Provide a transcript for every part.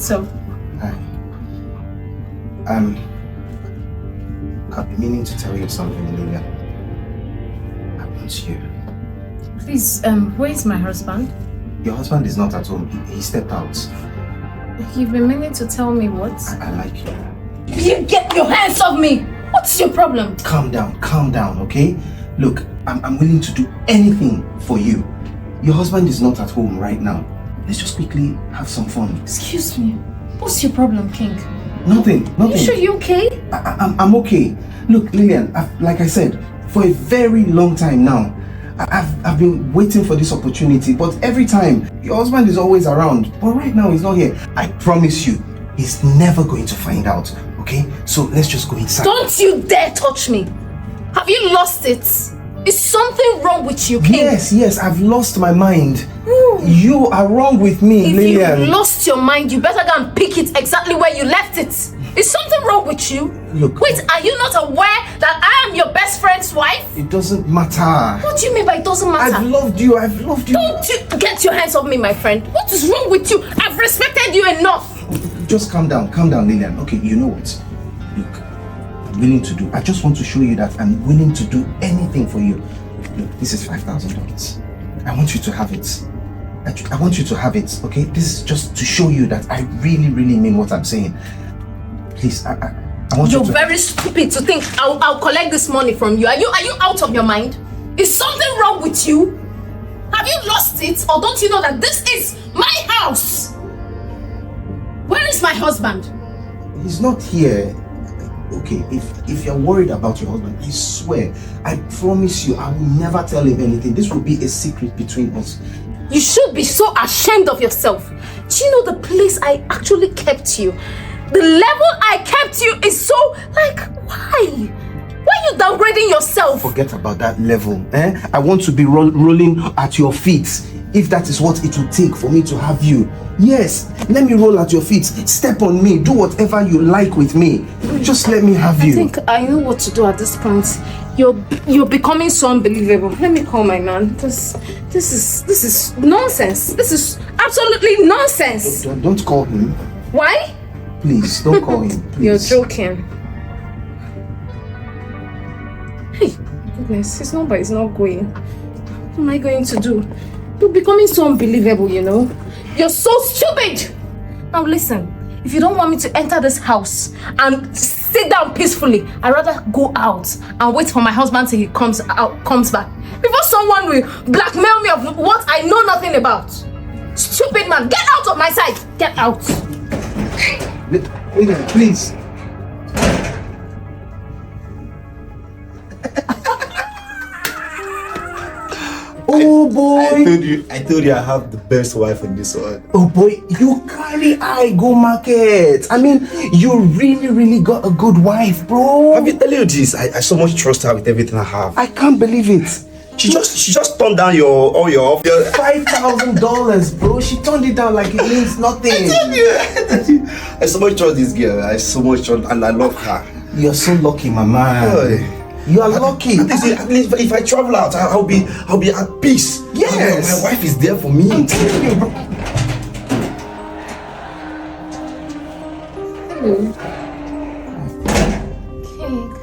What's up? Hi. I've been meaning to tell you something, Lillian. I want you. Please, where is my husband? Your husband is not at home. He stepped out. You've been meaning to tell me what? I like you. You get your hands off me! What's your problem? Calm down, okay? Look, I'm willing to do anything for you. Your husband is not at home right now. Let's just quickly have some fun. Excuse me. What's your problem, King? Nothing. You sure you're okay? I'm okay. Look, Lillian, like I said, for a very long time now, I've been waiting for this opportunity, but every time, your husband is always around, but right now he's not here. I promise you, he's never going to find out, okay? So let's just go inside. Don't you dare touch me! Have you lost it? Is something wrong with you, King? Yes, I've lost my mind. You are wrong with me, if Lillian. If you lost your mind, you better go and pick it exactly where you left it. Is something wrong with you? Look. Wait, are you not aware that I am your best friend's wife? It doesn't matter. What do you mean by it doesn't matter? I've loved you. Don't you get your hands off me, my friend. What is wrong with you? I've respected you enough. Just calm down, Lillian. Okay, you know what? Look, I'm willing to do. I just want to show you that I'm willing to do anything for you. Look, this is $5,000. I want you to have it. I want you to have it, okay? This is just to show you that I really mean what I'm saying. Please, I want you to... You're very stupid to think I'll collect this money from you. Are you out of your mind? Is something wrong with you? Have you lost it? Or don't you know that this is my house? Where is my husband? He's not here. Okay, if you're worried about your husband, I swear, I promise you, I will never tell him anything. This will be a secret between us. You should be so ashamed of yourself. Do you know the place I actually kept you? The level I kept you is so, why? Why are you downgrading yourself? Forget about that level, eh? I want to be rolling at your feet. If that is what it will take for me to have you. Yes, let me roll at your feet. Step on me. Do whatever you like with me. Just let me have you. I think I know what to do at this point. You're becoming so unbelievable. Let me call my man. This is nonsense. This is absolutely nonsense. Don't call him. Why? Please, don't call him. Please. You're joking. Hey, goodness, his number is not going. What am I going to do? You're becoming so unbelievable, you know. You're so stupid. Now listen, if you don't want me to enter this house and sit down peacefully, I'd rather go out and wait for my husband till he comes back. Before someone will blackmail me of what I know nothing about. Stupid man, get out of my sight. Get out. Wait, please. Oh boy! I told you I have the best wife in this world. Oh boy, you carry I go market. I mean, you really got a good wife, bro. Have you tell you this? I so much trust her with everything I have. I can't believe it. She just turned down all your $5,000, bro. She turned it down like it means nothing. I so much trust this girl. I so much trust, and I love her. You're so lucky, my man. Hey. You are lucky. At least if I travel out, I'll be at peace. Yes. My wife is there for me. I'm telling you, bro. Hello. King.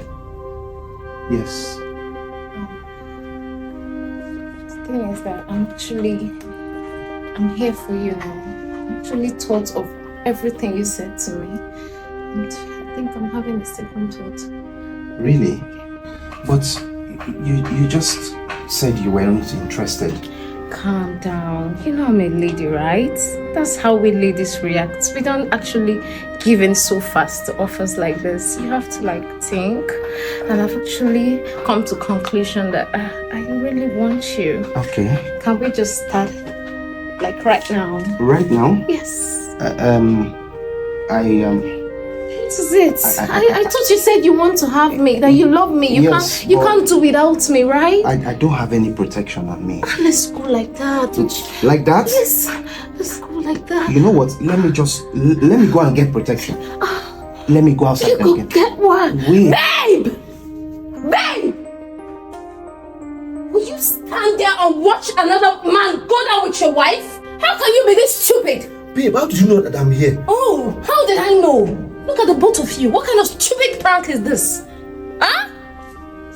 Yes. The thing is that I'm here for you now. I actually thought of everything you said to me. And I think I'm having a second thought. Really? But you just said you weren't interested. Calm down. You know I'm a lady, right? That's how we ladies react. We don't actually give in so fast to offers like this. You have to think. And I've actually come to conclusion that I really want you. Okay. Can we just start right now? Right now? Yes. This is it. I thought you said you want to have me, that you love me. You can't do without me, right? I don't have any protection on me. Let's go like that. Like that? Yes. Let's go like that. You know what? Let me go and get protection. Let me go outside and get one. Wait. Babe! Will you stand there and watch another man go down with your wife? How can you be this stupid? Babe, how did you know that I'm here? Oh, how did I know? Look at the both of you. What kind of stupid prank is this? Huh?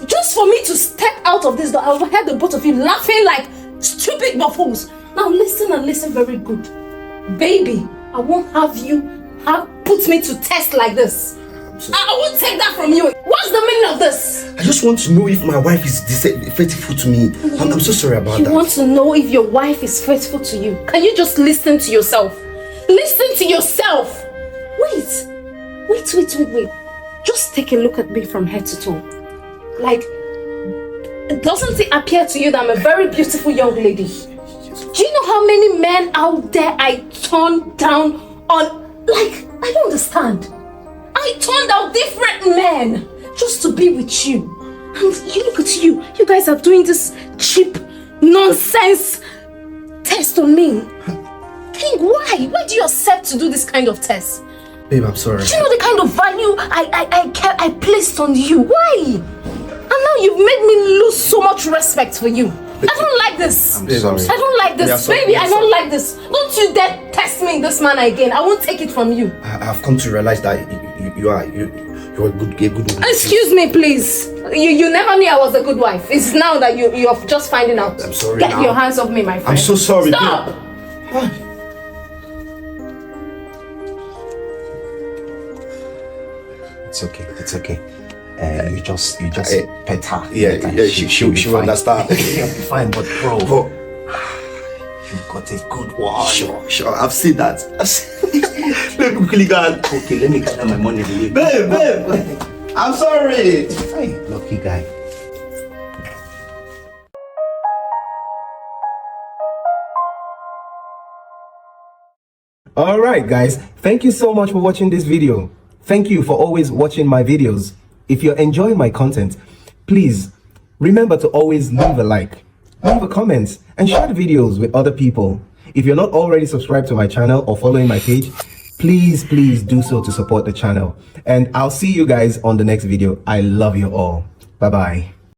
Just for me to step out of this door, I overheard the both of you laughing like stupid buffaloes. Now listen and listen very good. Baby, I won't have you put me to test like this. I won't take that from you. What's the meaning of this? I just want to know if my wife is faithful to me. I'm so sorry about that. You want to know if your wife is faithful to you? Can you just listen to yourself? Listen to yourself. Wait. Just take a look at me from head to toe. Like, doesn't it appear to you that I'm a very beautiful young lady? Do you know how many men out there I turned down on? Like, I don't understand. I turned out different men just to be with you. And you look at you. You guys are doing this cheap nonsense test on me. King, why? Why do you accept to do this kind of test? Babe, I'm sorry. Do you know the kind of value I placed on you? Why? And now you've made me lose so much respect for you. I don't like this. I'm sorry. I don't like this. Baby, I don't like this. Don't you dare test me in this manner again. I won't take it from you. I've come to realize that you're a good woman. Excuse me, please. You never knew I was a good wife. It's now that you're just finding out. I'm sorry. Get your hands off me, my friend. I'm so sorry. Stop! Babe. It's okay. You just pet her. Yeah, she will understand. She'll be fine, but bro, But you've got a good one. sure, I've seen that. Babe, quickly go and... Okay, let me gather my money. Babe, I'm sorry. Hey, lucky guy. Alright guys, thank you so much for watching this video. Thank you for always watching my videos. If you're enjoying my content, please remember to always leave a like, leave a comment, and share the videos with other people. If you're not already subscribed to my channel or following my page, please do so to support the channel. And I'll see you guys on the next video. I love you all. Bye bye.